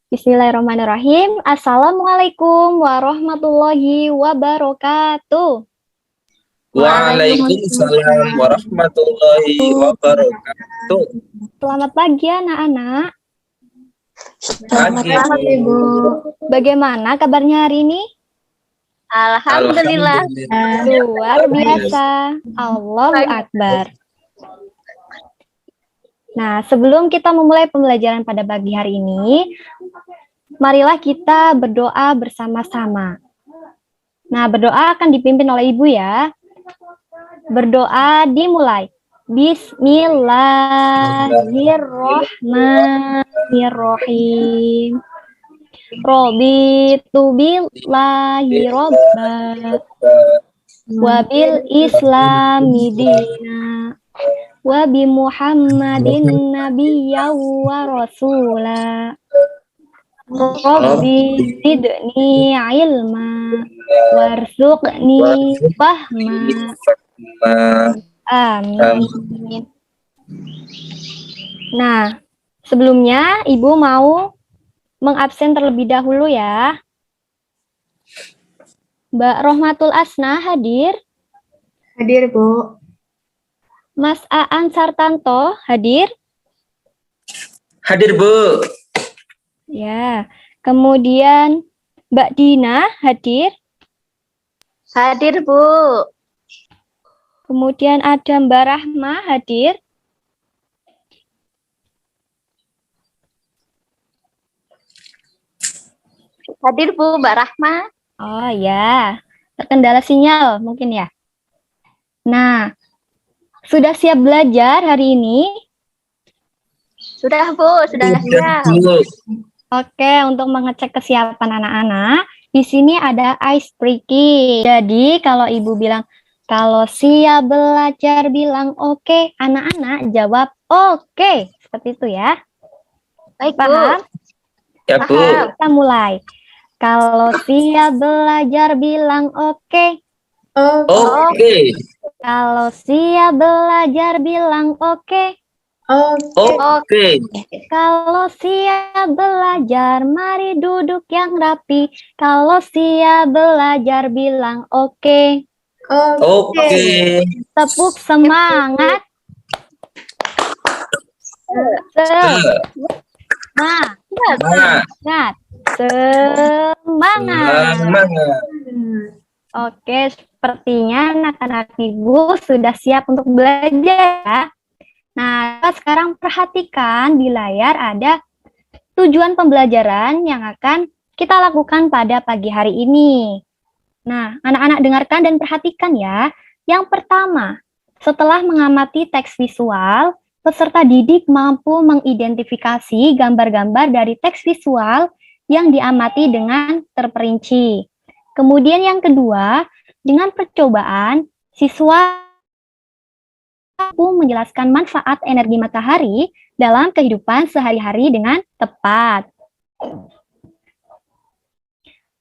Bismillahirrahmanirrahim. Assalamualaikum warahmatullahi wabarakatuh. Waalaikumsalam warahmatullahi wabarakatuh. Selamat pagi anak-anak. Pagi, Selamat Ibu. Bagaimana kabarnya hari ini? Alhamdulillah. Luar biasa. Allahu Akbar. Nah, sebelum kita memulai pembelajaran pada pagi hari ini, marilah kita berdoa bersama-sama. Nah, berdoa akan dipimpin oleh Ibu ya. Berdoa dimulai. Bismillahirrahmanirrahim. Raditu billahi robba wabil islami dina wa bi Muhammadin nabiyya wa rasula. Rabbi zidni ilma warzuqni fahma. Amin. Nah, sebelumnya Ibu mau mengabsen terlebih dahulu ya. Mbak Rohmatul Asna hadir? Hadir, Bu. Mas Aan Sartanto hadir? Hadir, Bu. Ya. Kemudian Mbak Dina hadir? Hadir, Bu. Kemudian ada Mbak Rahma hadir? Hadir, Bu, Mbak Rahma. Oh ya, terkendala sinyal mungkin ya. Nah, sudah siap belajar hari ini? Sudah, Bu, sudah siap. Bu. Oke, untuk mengecek kesiapan anak-anak, di sini ada ice breaking. Jadi, kalau Ibu bilang, kalau siap belajar bilang oke, anak-anak jawab oke. Seperti itu ya. Baik, Paham? Ya, Bu. Paham. Kita mulai. Kalau siap belajar bilang oke. Oke. Kalau siap belajar bilang oke. Oke. Kalau siap belajar, mari duduk yang rapi. Kalau siap belajar bilang oke. Oke. Tepuk semangat. Semangat. Semangat. Oke, sepertinya anak-anak Ibu sudah siap untuk belajar ya. Nah, sekarang perhatikan di layar ada tujuan pembelajaran yang akan kita lakukan pada pagi hari ini. Nah, anak-anak dengarkan dan perhatikan ya. Yang pertama, setelah mengamati teks visual, peserta didik mampu mengidentifikasi gambar-gambar dari teks visual yang diamati dengan terperinci. Kemudian yang kedua, dengan percobaan, siswa mampu menjelaskan manfaat energi matahari dalam kehidupan sehari-hari dengan tepat.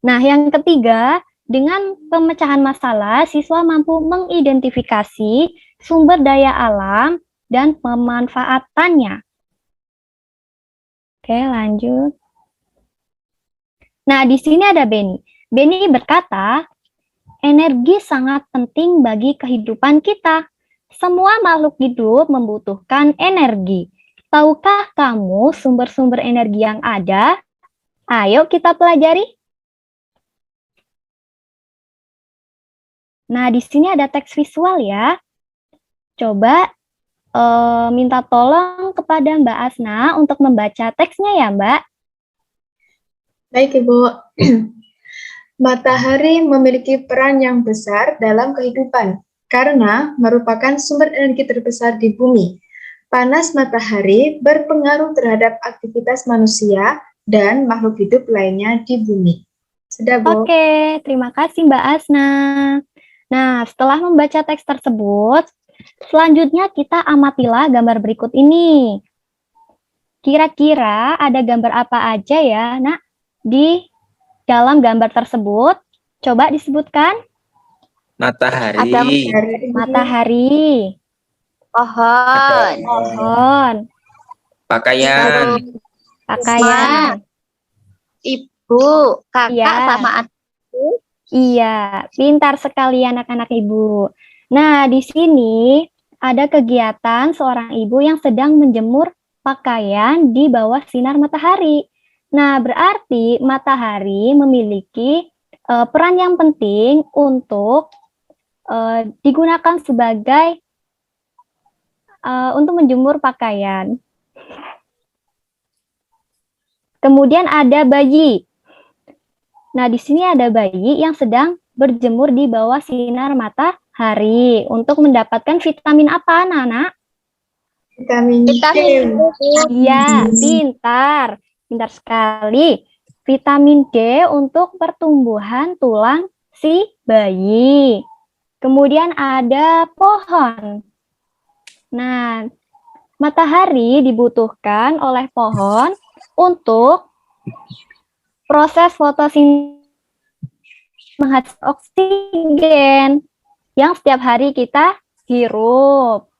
Nah, yang ketiga, dengan pemecahan masalah, siswa mampu mengidentifikasi sumber daya alam dan pemanfaatannya. Oke, lanjut. Nah, di sini ada Beni. Beni berkata, energi sangat penting bagi kehidupan kita. Semua makhluk hidup membutuhkan energi. Tahukah kamu sumber-sumber energi yang ada? Ayo kita pelajari. Nah, di sini ada teks visual ya. Coba minta tolong kepada Mbak Asna untuk membaca teksnya ya, Mbak. Baik, Ibu. Matahari memiliki peran yang besar dalam kehidupan karena merupakan sumber energi terbesar di bumi. Panas matahari berpengaruh terhadap aktivitas manusia dan makhluk hidup lainnya di bumi. Sudah, Bu? Oke, terima kasih Mbak Asna. Nah, setelah membaca teks tersebut, selanjutnya kita amatilah gambar berikut ini. Kira-kira ada gambar apa aja ya, Nak, di dalam gambar tersebut? Coba disebutkan. Matahari. Matahari. Pohon. Pohon. Pakaian. Pakaian. Ibu, kakak Iya. sama adikku. Iya, pintar sekali anak-anak ibu. Nah, di sini ada kegiatan seorang ibu yang sedang menjemur pakaian di bawah sinar matahari. Nah, berarti matahari memiliki peran yang penting untuk digunakan sebagai untuk menjemur pakaian. Kemudian ada bayi. Nah, di sini ada bayi yang sedang berjemur di bawah sinar matahari untuk mendapatkan vitamin apa, anak-anak? Vitamin D. Iya, pintar. Pintar sekali. Vitamin D untuk pertumbuhan tulang si bayi. Kemudian ada pohon. Nah, matahari dibutuhkan oleh pohon untuk proses fotosintesis menghasilkan oksigen yang setiap hari kita hirup.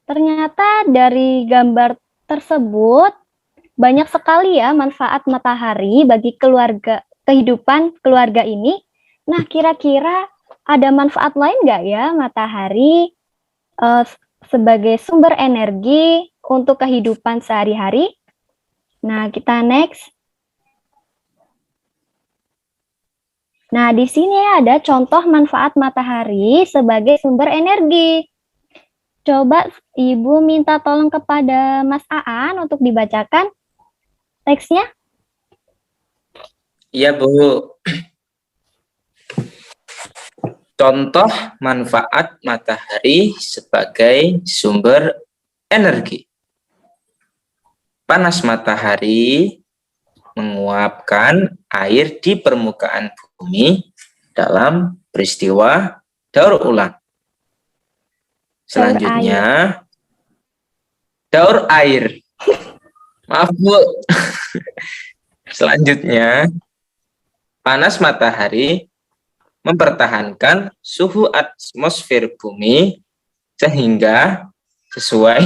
Ternyata dari gambar tersebut banyak sekali ya manfaat matahari bagi kehidupan keluarga ini. Nah, kira-kira ada manfaat lain nggak ya matahari sebagai sumber energi untuk kehidupan sehari-hari? Nah, kita next. Nah, di sini ada contoh manfaat matahari sebagai sumber energi. Coba Ibu minta tolong kepada Mas Aan untuk dibacakan teksnya. Iya, Bu. Contoh manfaat matahari sebagai sumber energi. Panas matahari menguapkan air di permukaan bumi dalam peristiwa daur ulang. Selanjutnya, daur air. Maaf, Bu. Selanjutnya, panas matahari mempertahankan suhu atmosfer bumi sehingga sesuai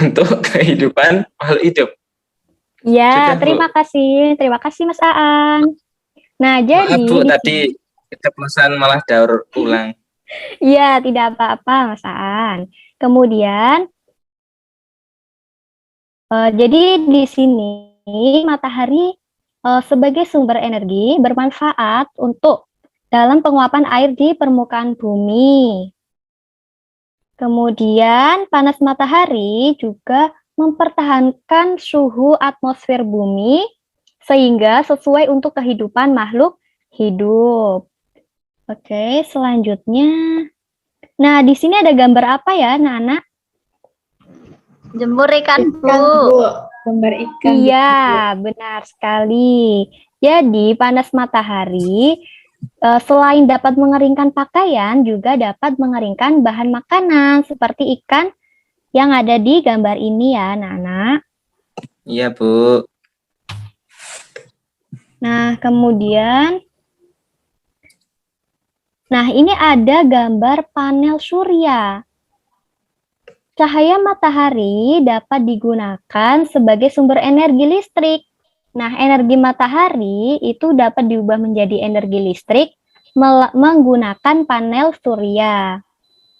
untuk kehidupan makhluk hidup. Ya, Sudah, terima kasih Mas Aan. Nah, jadi maaf, Bu, tadi keceplosan malah daur ulang. ya, tidak apa-apa Mas Aan. Kemudian, jadi di sini matahari sebagai sumber energi bermanfaat untuk dalam penguapan air di permukaan bumi. Kemudian, panas matahari juga mempertahankan suhu atmosfer bumi sehingga sesuai untuk kehidupan makhluk hidup. Oke, selanjutnya. Nah, di sini ada gambar apa ya, Nana? Jemur ikan, Bu. Bu. Gambar ikan. Iya, benar sekali. Jadi, panas matahari selain dapat mengeringkan pakaian, juga dapat mengeringkan bahan makanan seperti ikan yang ada di gambar ini ya, Nana. Iya, Bu. Nah, kemudian, ini ada gambar panel surya. Cahaya matahari dapat digunakan sebagai sumber energi listrik. Nah, energi matahari itu dapat diubah menjadi energi listrik menggunakan panel surya.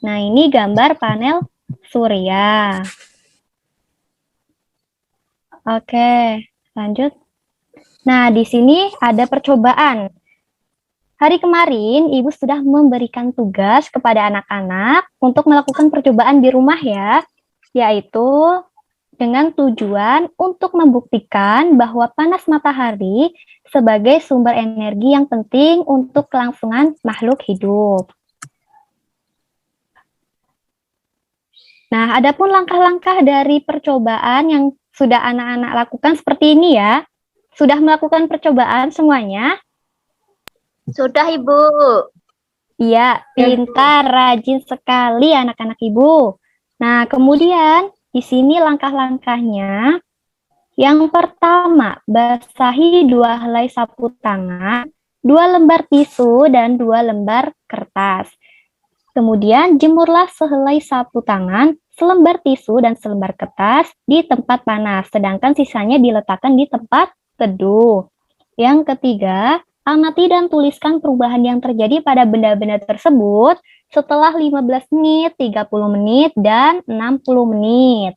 Nah, ini gambar panel surya. Oke, lanjut. Nah, di sini ada percobaan. Hari kemarin, Ibu sudah memberikan tugas kepada anak-anak untuk melakukan percobaan di rumah ya, yaitu dengan tujuan untuk membuktikan bahwa panas matahari sebagai sumber energi yang penting untuk kelangsungan makhluk hidup. Nah, adapun langkah-langkah dari percobaan yang sudah anak-anak lakukan seperti ini ya. Sudah melakukan percobaan semuanya? Sudah, Ibu. Iya, pintar, rajin sekali anak-anak Ibu. Nah, kemudian di sini langkah-langkahnya. Yang pertama, basahi 2 helai sapu tangan, 2 lembar tisu, dan 2 lembar kertas. Kemudian jemurlah sehelai sapu tangan selembar tisu dan selembar kertas di tempat panas, sedangkan sisanya diletakkan di tempat teduh. Yang ketiga, amati dan tuliskan perubahan yang terjadi pada benda-benda tersebut setelah 15 menit, 30 menit, dan 60 menit.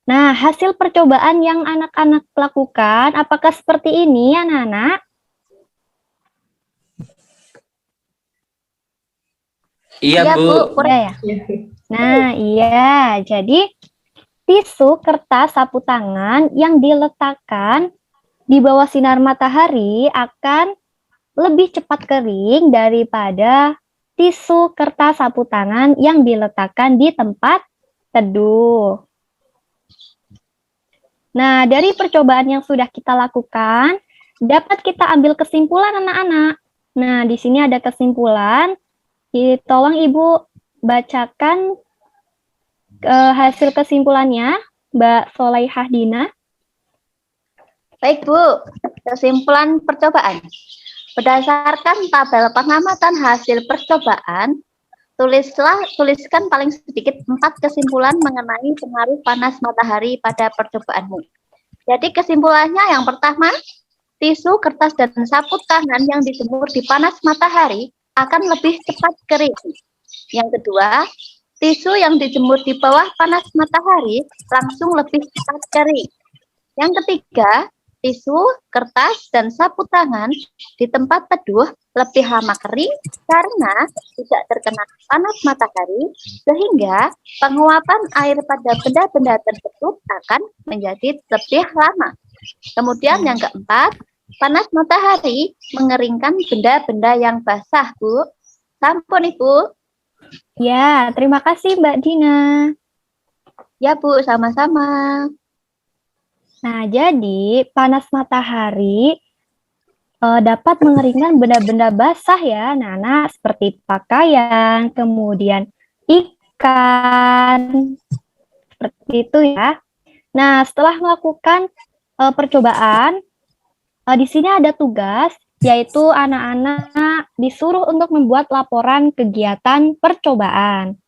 Nah, hasil percobaan yang anak-anak lakukan, apakah seperti ini, anak-anak? Iya, Bu. Iya ya. Nah, iya. Jadi, tisu, kertas, sapu tangan yang diletakkan di bawah sinar matahari akan lebih cepat kering daripada tisu, kertas, sapu tangan yang diletakkan di tempat teduh. Nah, dari percobaan yang sudah kita lakukan, dapat kita ambil kesimpulan anak-anak. Nah, di sini ada kesimpulan. Tolong Ibu bacakan hasil kesimpulannya, Mbak Solaihah Dina. Baik, Bu. Kesimpulan percobaan. Berdasarkan tabel pengamatan hasil percobaan, tuliskan paling sedikit 4 kesimpulan mengenai pengaruh panas matahari pada percobaanmu. Jadi kesimpulannya yang pertama, tisu, kertas, dan sapu tangan yang dijemur di panas matahari akan lebih cepat kering. Yang kedua, tisu yang dijemur di bawah panas matahari langsung lebih cepat kering. Yang ketiga, tisu, kertas, dan sapu tangan di tempat teduh lebih lama kering karena tidak terkena panas matahari, sehingga penguapan air pada benda-benda tersebut akan menjadi lebih lama. Kemudian yang keempat, panas matahari mengeringkan benda-benda yang basah, Bu. Sampun, Ibu. Ya, terima kasih Mbak Dina. Ya, Bu, sama-sama. Nah, jadi panas matahari dapat mengeringkan benda-benda basah ya, Nana, seperti pakaian, kemudian ikan, seperti itu ya. Nah, setelah melakukan percobaan, di sini ada tugas, yaitu anak-anak disuruh untuk membuat laporan kegiatan percobaan.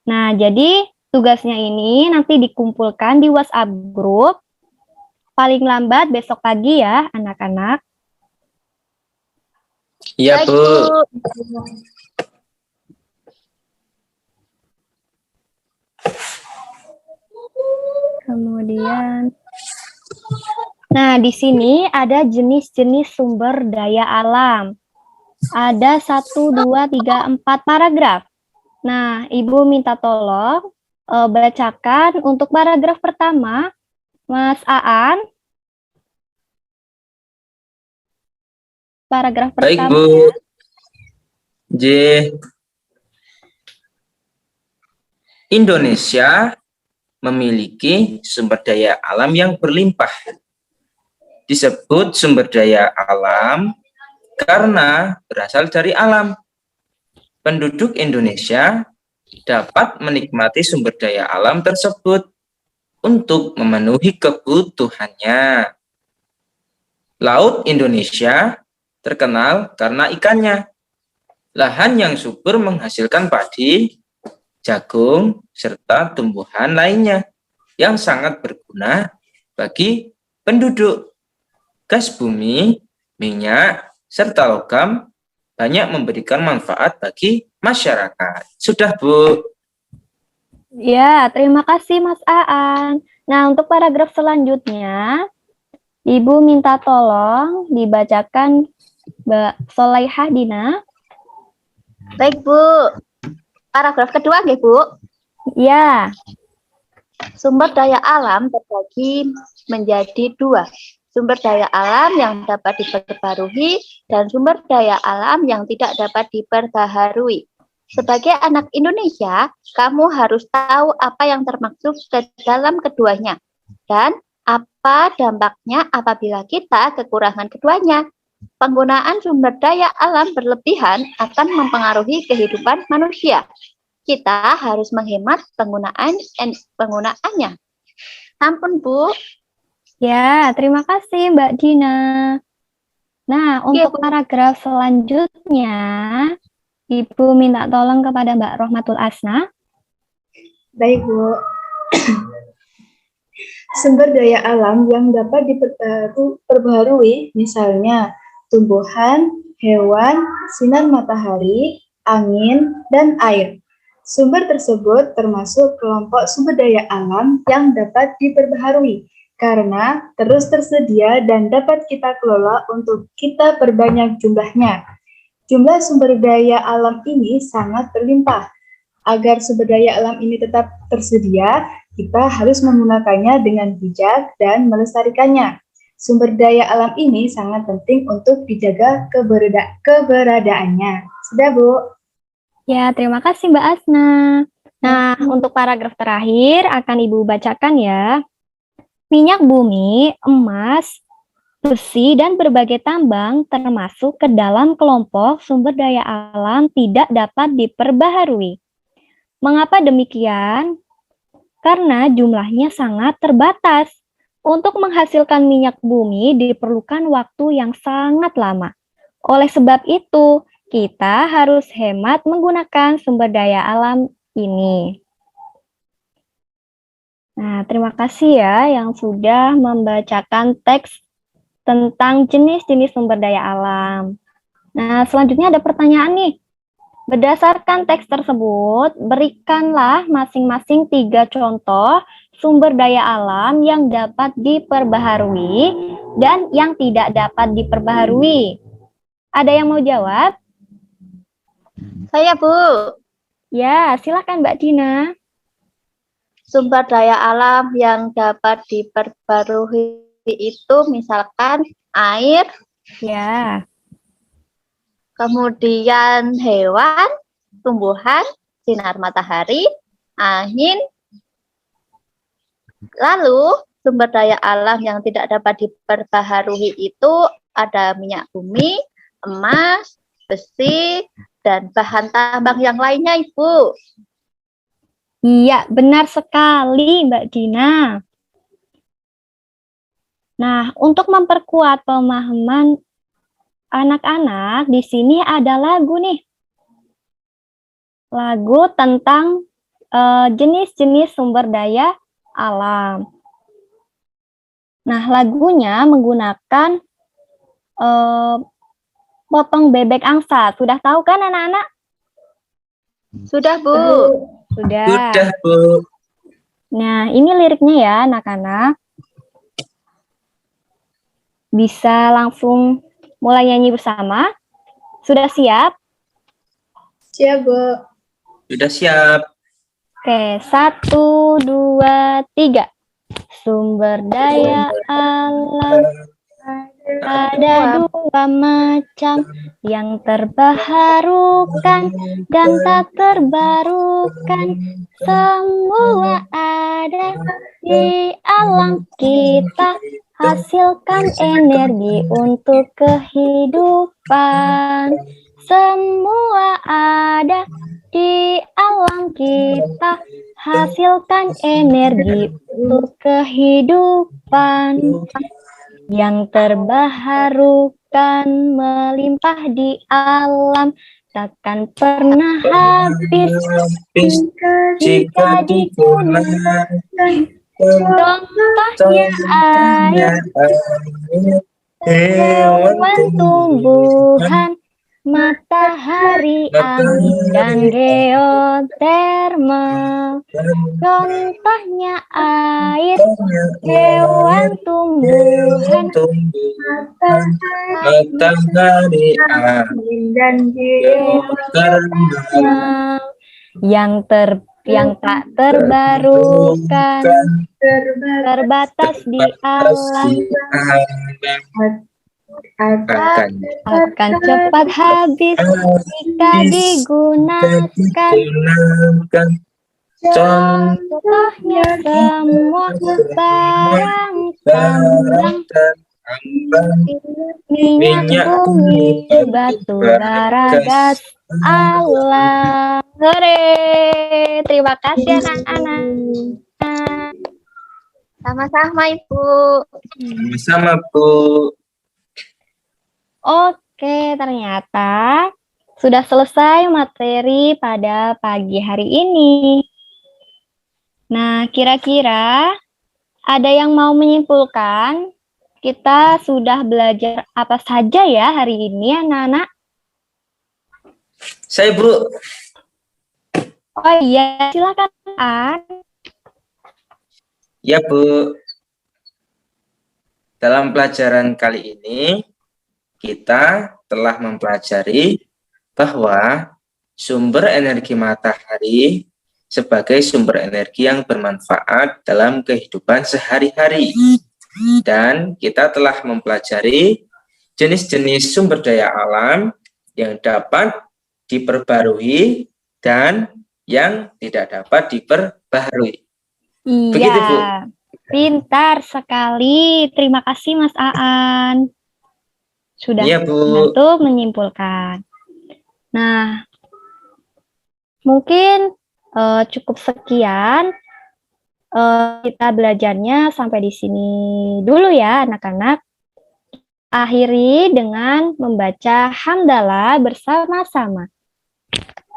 Nah, jadi tugasnya ini nanti dikumpulkan di WhatsApp group, paling lambat besok pagi ya, anak-anak. Iya, Bu. Kemudian, nah di sini ada jenis-jenis sumber daya alam. Ada 1, 2, 3, 4 paragraf. Nah, Ibu minta tolong bacakan untuk paragraf pertama, Mas Aan. Paragraf Baik, pertama. Bu. J. Indonesia memiliki sumber daya alam yang berlimpah. Disebut sumber daya alam karena berasal dari alam. Penduduk Indonesia dapat menikmati sumber daya alam tersebut untuk memenuhi kebutuhannya. Laut Indonesia terkenal karena ikannya. Lahan yang subur menghasilkan padi, jagung, serta tumbuhan lainnya yang sangat berguna bagi penduduk. Gas bumi, minyak, serta logam banyak memberikan manfaat bagi masyarakat. Sudah, Bu. Ya, terima kasih Mas Aan. Nah, untuk paragraf selanjutnya, Ibu minta tolong dibacakan Mbak Solaihah Dina. Baik, Bu. Paragraf kedua, nggih, Bu. Ya, Sumber daya alam terbagi menjadi 2. Sumber daya alam yang dapat diperbarui dan sumber daya alam yang tidak dapat diperbaharui. Sebagai anak Indonesia, kamu harus tahu apa yang termaksud ke dalam keduanya dan apa dampaknya apabila kita kekurangan keduanya. Penggunaan sumber daya alam berlebihan akan mempengaruhi kehidupan manusia. Kita harus menghemat penggunaannya. Ampun, Bu. ya, terima kasih Mbak Dina. Nah, untuk paragraf selanjutnya, Ibu minta tolong kepada Mbak Rohmatul Asna. Baik, Bu. Sumber daya alam yang dapat diperbaharui, misalnya tumbuhan, hewan, sinar matahari, angin, dan air. Sumber tersebut termasuk kelompok sumber daya alam yang dapat diperbaharui karena terus tersedia dan dapat kita kelola untuk kita perbanyak jumlahnya. Jumlah sumber daya alam ini sangat berlimpah. Agar sumber daya alam ini tetap tersedia, kita harus menggunakannya dengan bijak dan melestarikannya. Sumber daya alam ini sangat penting untuk dijaga keberadaannya. Sudah, Bu? Ya, terima kasih Mbak Asna. Nah, untuk paragraf terakhir akan Ibu bacakan ya. Minyak bumi, emas, besi, dan berbagai tambang termasuk ke dalam kelompok sumber daya alam tidak dapat diperbaharui. Mengapa demikian? Karena jumlahnya sangat terbatas. Untuk menghasilkan minyak bumi diperlukan waktu yang sangat lama. Oleh sebab itu, kita harus hemat menggunakan sumber daya alam ini. Nah, terima kasih ya yang sudah membacakan teks tentang jenis-jenis sumber daya alam. Nah, selanjutnya ada pertanyaan nih. Berdasarkan teks tersebut, berikanlah masing-masing 3 contoh sumber daya alam yang dapat diperbaharui dan yang tidak dapat diperbaharui. Ada yang mau jawab? Saya, Bu. Ya, silakan Mbak Dina. Sumber daya alam yang dapat diperbarui itu misalkan air, Ya, kemudian hewan, tumbuhan, sinar matahari, angin. Lalu sumber daya alam yang tidak dapat diperbaharui itu ada minyak bumi, emas, besi, dan bahan tambang yang lainnya, Ibu. iya benar sekali Mbak Dina. Nah, untuk memperkuat pemahaman anak-anak, di sini ada lagu nih. Lagu tentang jenis-jenis sumber daya alam. Nah, lagunya menggunakan potong bebek angsa. Sudah tahu kan anak-anak? Sudah, Bu. Sudah. Sudah, Bu. Nah, ini liriknya ya anak-anak. Bisa langsung mulai nyanyi bersama. Sudah siap? Siap, Bu. Sudah siap. Oke, 1, 2, 3. Sumber daya alam ada 2 macam, yang terbaharukan dan tak terbarukan. Semua ada di alam kita, hasilkan energi untuk kehidupan. Semua ada di alam kita, hasilkan energi untuk kehidupan. Yang terbaharukan melimpah di alam, takkan pernah habis jika digunakan. Contohnya air, hewan, tumbuhan, matahari, angin, dan geotermal. Contohnya air, hewan, tumbuhan, matahari, Angin dan geotermal, yang tak terbarukan, terbatas di alam, akan cepat habis jika digunakan. Contohnya semua barang tambang, minyak bumi, batu bara, gas alam. Hore! Terima kasih anak-anak. Sama-sama, Ibu. Sama, Bu. Oke, ternyata Sudah selesai materi pada pagi hari ini. Nah, kira-kira ada yang mau menyimpulkan? Kita sudah belajar apa saja ya hari ini, anak-anak? Saya, Bu. Oh iya, silakan. An. Ya, Bu. Dalam pelajaran kali ini, kita telah mempelajari bahwa sumber energi matahari sebagai sumber energi yang bermanfaat dalam kehidupan sehari-hari. Dan kita telah mempelajari jenis-jenis sumber daya alam yang dapat diperbarui dan yang tidak dapat diperbaharui. Iya, Begitu, Bu. pintar sekali. Terima kasih, Mas Aan. Sudah Iya, Bu. membantu menyimpulkan. Nah, mungkin cukup sekian. Kita belajarnya sampai di sini dulu ya, anak-anak. Akhiri dengan membaca hamdalah bersama-sama.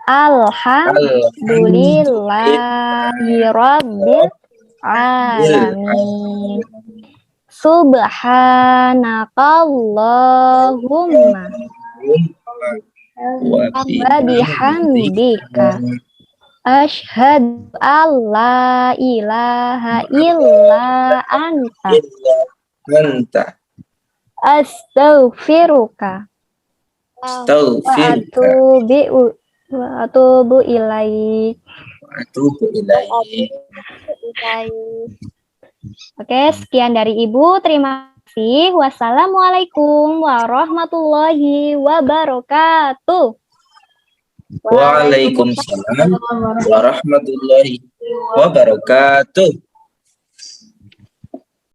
Alhamdulillahirabbil alamin. Subhanakallahumma wa bihamdika asyhadu alla ilaha illa anta astaghfiruka wa atubu ilaik. Oke, sekian dari Ibu. Terima kasih. Wassalamualaikum warahmatullahi wabarakatuh. Waalaikumsalam warahmatullahi wabarakatuh.